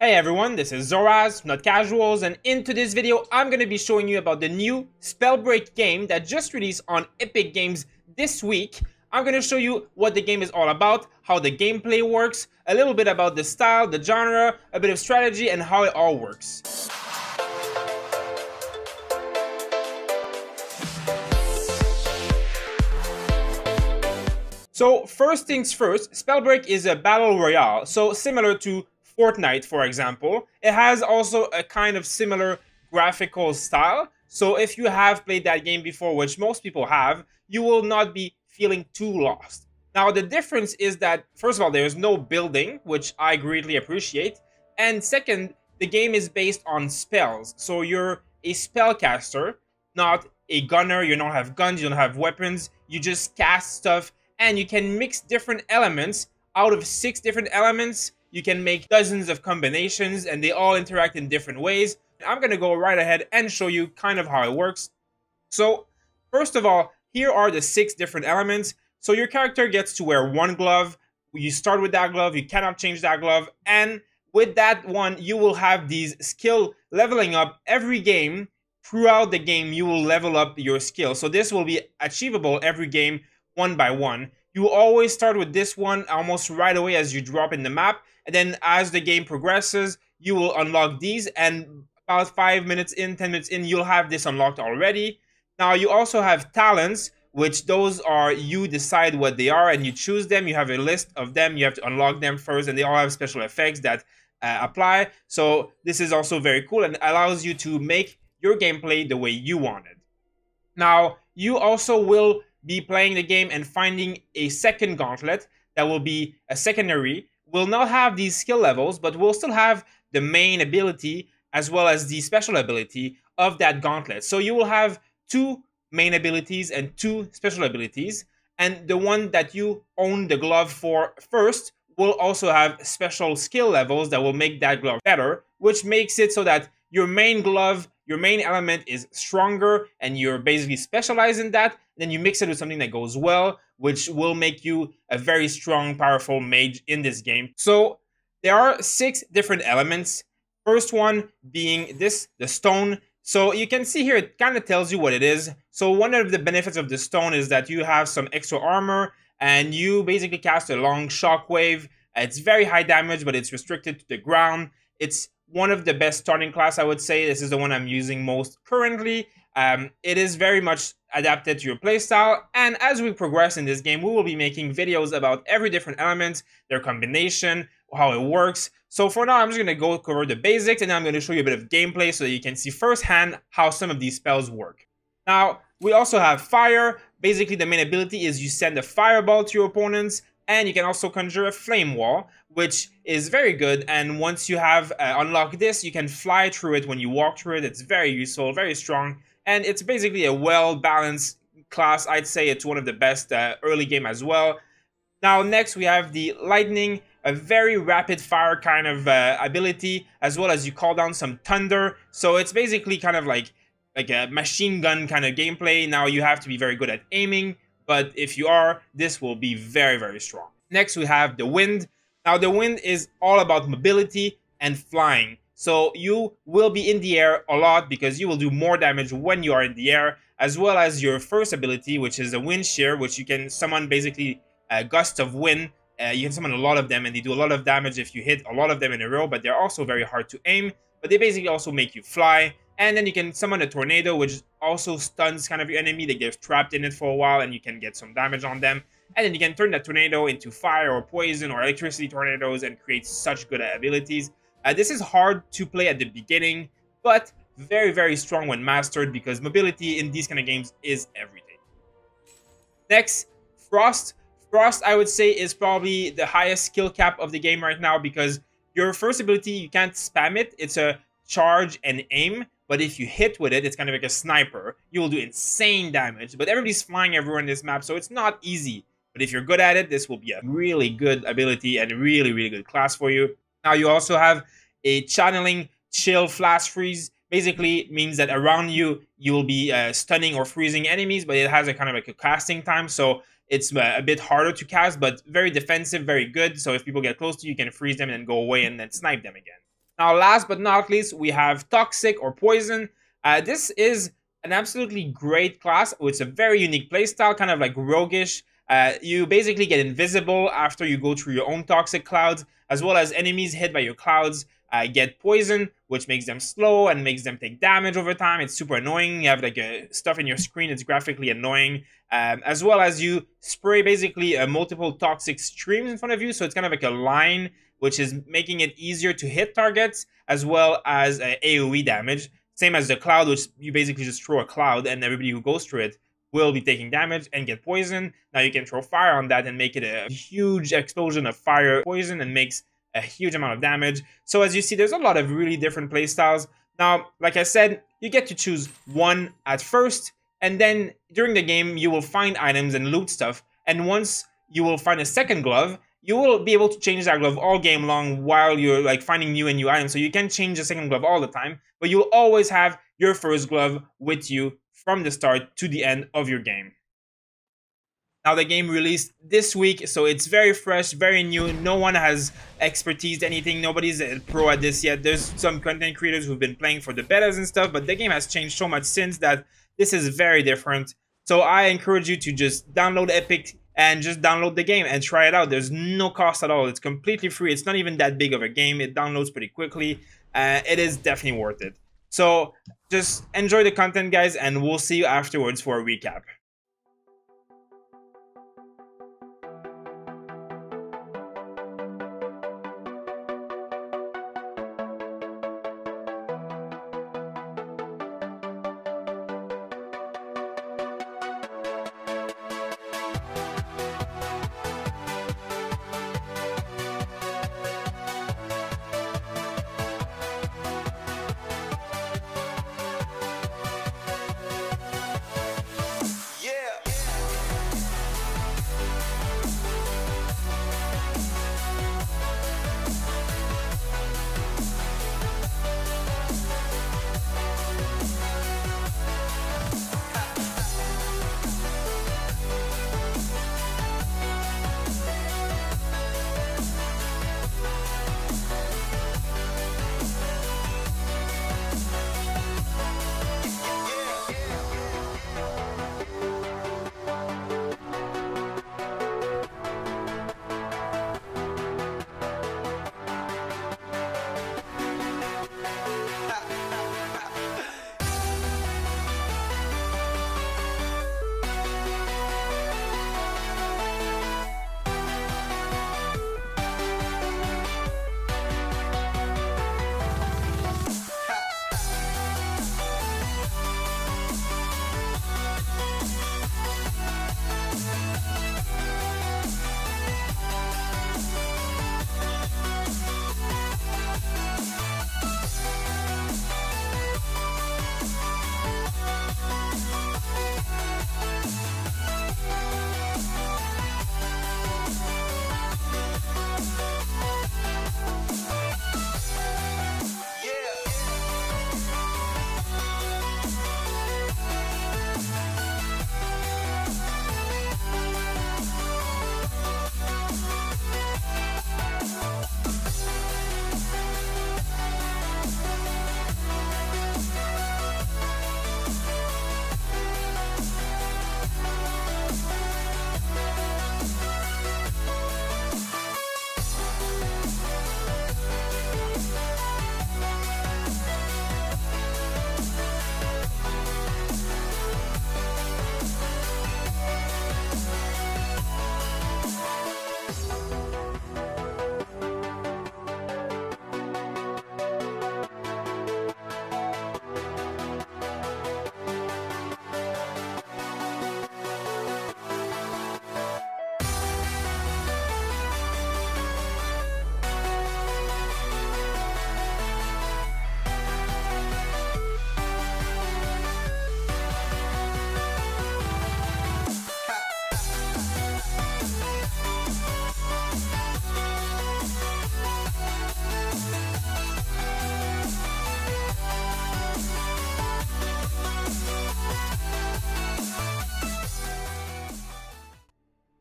Hey everyone, this is Zoraz, Not Casuals, and in today's video, I'm going to be showing you about the new Spellbreak game that just released on Epic Games this week. I'm going to show you what the game is all about, how the gameplay works, a little bit about the style, the genre, a bit of strategy, and how it all works. So first things first, Spellbreak is a battle royale, so similar to Fortnite, for example. It has also a kind of similar graphical style. So if you have played that game before, which most people have, you will not be feeling too lost. Now, the difference is that, first of all, there's no building, which I greatly appreciate. And second, the game is based on spells. So you're a spellcaster, not a gunner. You don't have guns, you don't have weapons. You just cast stuff, and you can mix different elements. Out of 6 different elements, you can make dozens of combinations, and they all interact in different ways. I'm going to go right ahead and show you kind of how it works. So, first of all, here are the 6 different elements. So your character gets to wear one glove. You start with that glove, you cannot change that glove, and with that one, you will have these skill leveling up every game. Throughout the game, you will level up your skill. So this will be achievable every game, one by one. You always start with this one almost right away as you drop in the map. And then as the game progresses, you will unlock these. And about 5 minutes in, 10 minutes in, you'll have this unlocked already. Now, you also have talents, which those are, you decide what they are and you choose them. You have a list of them. You have to unlock them first, and they all have special effects that apply. So this is also very cool and allows you to make your gameplay the way you want it. Now, you also will be playing the game and finding a second gauntlet that will be a secondary. Will not have these skill levels, but will still have the main ability as well as the special ability of that gauntlet. So you will have 2 main abilities and 2 special abilities, and the one that you own the glove for first will also have special skill levels that will make that glove better, which makes it so that your main glove, your main element is stronger, and you're basically specialized in that. Then you mix it with something that goes well, which will make you a very strong, powerful mage in this game. So there are 6 different elements. First one being this, the stone. So you can see here, it kind of tells you what it is. So one of the benefits of the stone is that you have some extra armor, and you basically cast a long shockwave. It's very high damage, but it's restricted to the ground. It's one of the best starting class, I would say. This is the one I'm using most currently. It is very much adapted to your playstyle, and as we progress in this game, we will be making videos about every different element, their combination, how it works. So for now, I'm just going to go cover the basics, and then I'm going to show you a bit of gameplay so that you can see firsthand how some of these spells work. Now, we also have fire. Basically, the main ability is you send a fireball to your opponents, and you can also conjure a flame wall, which is very good. And once you have unlocked this, you can fly through it when you walk through it. It's very useful, very strong. And it's basically a well-balanced class. I'd say it's one of the best early game as well. Now, next we have the lightning, a very rapid fire kind of ability, as well as you call down some thunder. So it's basically kind of like a machine gun kind of gameplay. Now you have to be very good at aiming, but if you are, this will be very, very strong. Next we have the wind. Now the wind is all about mobility and flying. So you will be in the air a lot because you will do more damage when you are in the air, as well as your first ability, which is the wind shear, which you can summon basically gusts of wind. You can summon a lot of them, and they do a lot of damage if you hit a lot of them in a row, but they're also very hard to aim. But they basically also make you fly. And then you can summon a tornado, which also stuns kind of your enemy. They get trapped in it for a while, and you can get some damage on them. And then you can turn that tornado into fire or poison or electricity tornadoes and create such good abilities. This is hard to play at the beginning, but very, very strong when mastered, because mobility in these kind of games is everything. Next, Frost. Frost, I would say, is probably the highest skill cap of the game right now, because your first ability, you can't spam it. It's a charge and aim, but if you hit with it, it's kind of like a sniper. You will do insane damage, but everybody's flying everywhere in this map, so it's not easy. But if you're good at it, this will be a really good ability and a really, really good class for you. Now, you also have a channeling chill flash freeze. Basically means that around you, you will be stunning or freezing enemies, but it has a kind of like a casting time. So it's a bit harder to cast, but very defensive, very good. So if people get close to you, you can freeze them and then go away and then snipe them again. Now, last but not least, we have Toxic or Poison. This is an absolutely great class. It's a very unique playstyle, kind of like roguish. You basically get invisible after you go through your own toxic clouds, as well as enemies hit by your clouds get poison, which makes them slow and makes them take damage over time. It's super annoying. You have like stuff in your screen. It's graphically annoying, as well as you spray basically multiple toxic streams in front of you. So it's kind of like a line, which is making it easier to hit targets, as well as AoE damage. Same as the cloud, which you basically just throw a cloud and everybody who goes through it will be taking damage and get poison. Now you can throw fire on that and make it a huge explosion of fire poison and makes a huge amount of damage. So as you see, there's a lot of really different playstyles. Now, like I said, you get to choose one at first, and then during the game, you will find items and loot stuff. And once you will find a second glove, you will be able to change that glove all game long while you're like finding new and new items. So you can change the second glove all the time, but you'll always have your first glove with you from the start to the end of your game. Now, the game released this week, so it's very fresh, very new. No one has expertise anything. Nobody's a pro at this yet. There's some content creators who've been playing for the betas and stuff, but the game has changed so much since that this is very different. So I encourage you to just download Epic and just download the game and try it out. There's no cost at all. It's completely free. It's not even that big of a game. It downloads pretty quickly. It is definitely worth it. So just enjoy the content, guys, and we'll see you afterwards for a recap.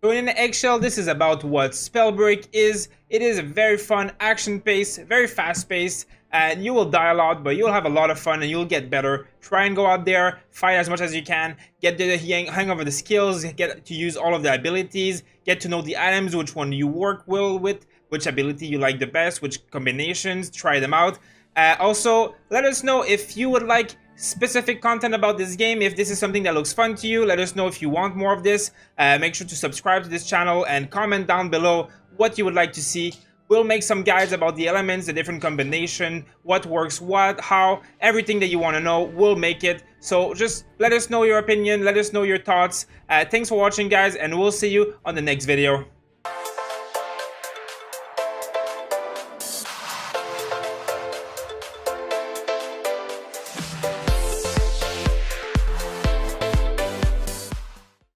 So in an eggshell, this is about what Spellbreak is. It is a very fun, action-paced, very fast-paced, and you will die a lot, but you'll have a lot of fun and you'll get better. Try and go out there, fight as much as you can, get the hang of the skills, get to use all of the abilities, get to know the items, which one you work well with, which ability you like the best, which combinations, try them out. Also, let us know if you would like specific content about this game. If this is something that looks fun to you, let us know if you want more of this. Make sure to subscribe to this channel and comment down below what you would like to see. We'll make some guides about the elements, the different combination, what works what, how, everything that you want to know, we'll make it. So just let us know your opinion, let us know your thoughts. Thanks for watching, guys, and we'll see you on the next video.